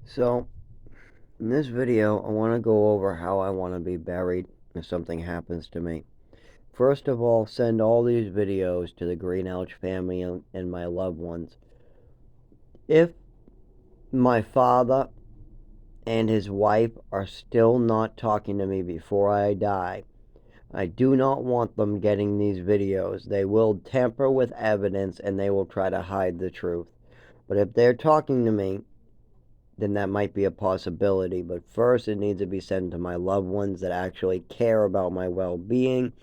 So, in this video, I want to go over how I want to be buried if something happens to me. First of all, send all these videos to the Green Ouch family and my loved ones. If my father and his wife are still not talking to me before I die, I do not want them getting these videos. They will tamper with evidence and they will try to hide the truth. But if they're talking to me, then that might be a possibility. But first, it needs to be sent to my loved ones that actually care about my well being.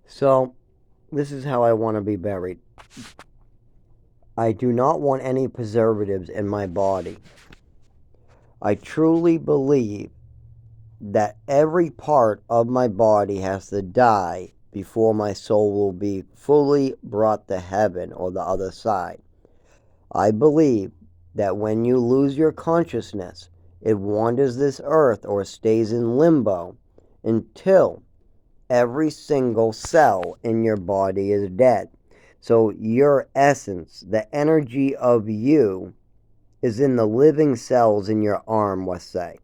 So, this is how I want to be buried. I do not want any preservatives in my body. I truly believe that every part of my body has to die before my soul will be fully brought to heaven or the other side. I believe that when you lose your consciousness, it wanders this earth or stays in limbo until every single cell in your body is dead. So your essence, the energy of you, is in the living cells in your arm, let's say.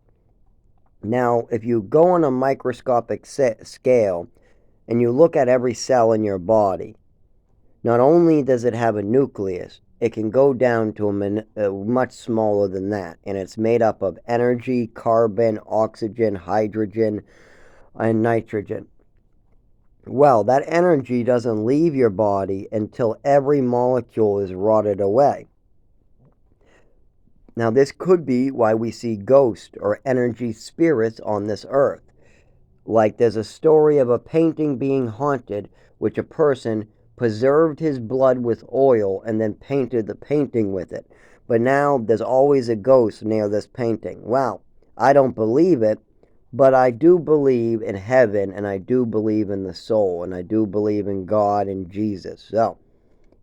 Now, if you go on a microscopic scale and you look at every cell in your body, not only does it have a nucleus, it can go down to much smaller than that, and it's made up of energy, carbon, oxygen, hydrogen, and nitrogen. Well, that energy doesn't leave your body until every molecule is rotted away. Now, this could be why we see ghosts or energy spirits on this earth. Like there's a story of a painting being haunted, which a person preserved his blood with oil and then painted the painting with it. But now there's always a ghost near this painting. Well, I don't believe it, but I do believe in heaven, and I do believe in the soul, and I do believe in God and Jesus. So,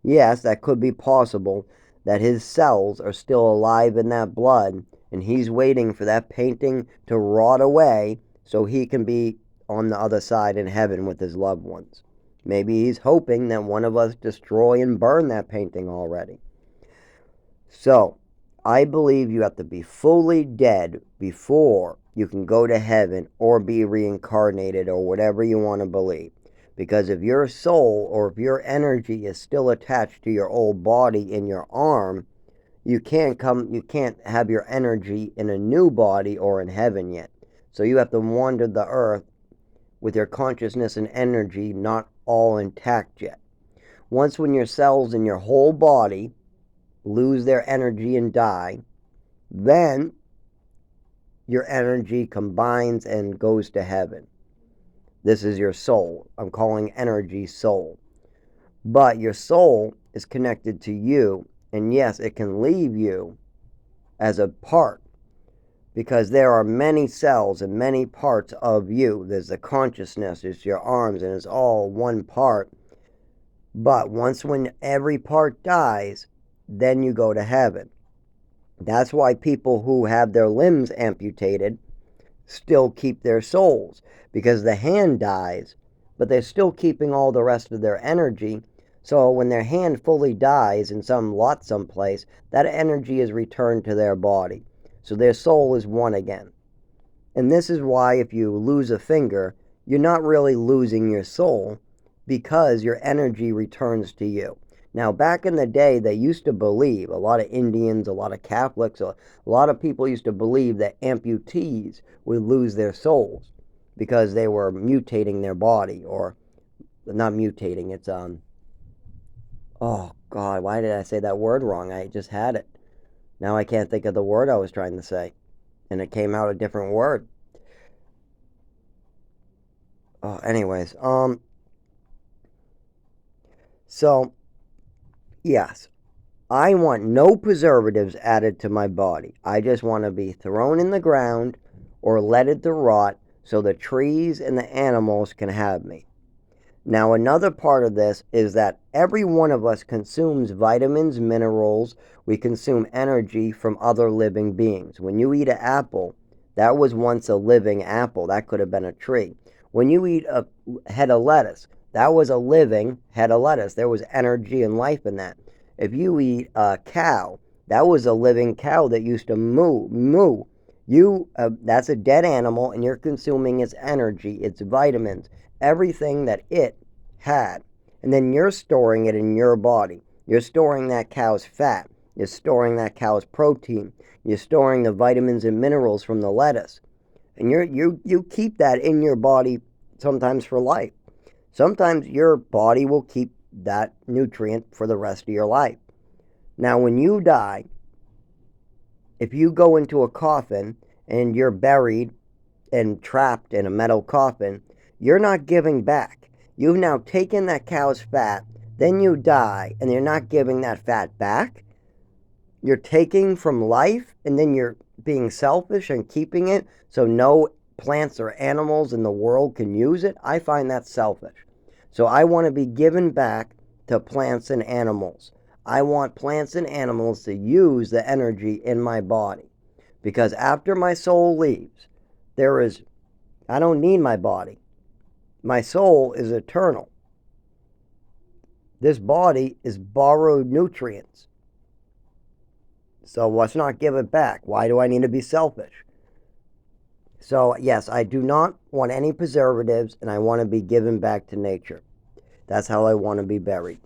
yes, that could be possible that his cells are still alive in that blood, and he's waiting for that painting to rot away so he can be on the other side in heaven with his loved ones. Maybe he's hoping that one of us destroy and burn that painting already. So, I believe you have to be fully dead before you can go to heaven or be reincarnated or whatever you want to believe. Because if your soul or if your energy is still attached to your old body in your arm, you can't have your energy in a new body or in heaven yet. So you have to wander the earth with your consciousness and energy not all intact yet. Once when your cells in your whole body lose their energy and die, then your energy combines and goes to heaven. This is your soul. I'm calling energy soul. But your soul is connected to you, and yes, it can leave you as a part, because there are many cells and many parts of you. There's the consciousness, it's your arms, and it's all one part. But once when every part dies, then you go to heaven. That's why people who have their limbs amputated still keep their souls, because the hand dies, but they're still keeping all the rest of their energy. So when their hand fully dies in some lot someplace, that energy is returned to their body. So their soul is one again. And this is why if you lose a finger, you're not really losing your soul, because your energy returns to you. Now, back in the day, they used to believe, a lot of Indians, a lot of Catholics, a lot of people used to believe that amputees would lose their souls because they were mutating their body, or not mutating, it's, oh God, why did I say that word wrong? I just had it. Now I can't think of the word I was trying to say, and it came out a different word. Oh, anyways, so, yes, I want no preservatives added to my body. I just want to be thrown in the ground or let it to rot so the trees and the animals can have me. Now, another part of this is that every one of us consumes vitamins, minerals, we consume energy from other living beings. When you eat an apple, that was once a living apple. That could have been a tree. When you eat a head of lettuce, that was a living head of lettuce. There was energy and life in that. If you eat a cow, That was a living cow that used to moo. That's a dead animal, and you're consuming its energy, its vitamins, everything that it had. And then you're storing it in your body. You're storing that cow's fat. You're storing that cow's protein. You're storing the vitamins and minerals from the lettuce. And you keep that in your body sometimes for life. Sometimes your body will keep that nutrient for the rest of your life. Now, when you die, if you go into a coffin and you're buried and trapped in a metal coffin, you're not giving back. You've now taken that cow's fat, then you die, and you're not giving that fat back. You're taking from life, and then you're being selfish and keeping it so no plants or animals in the world can use it. I find that selfish. So I want to be given back to plants and animals. I want plants and animals to use the energy in my body. Because after my soul leaves, I don't need my body. My soul is eternal. This body is borrowed nutrients. So let's not give it back. Why do I need to be selfish? So yes, I do not want any preservatives, and I want to be given back to nature. That's how I want to be buried.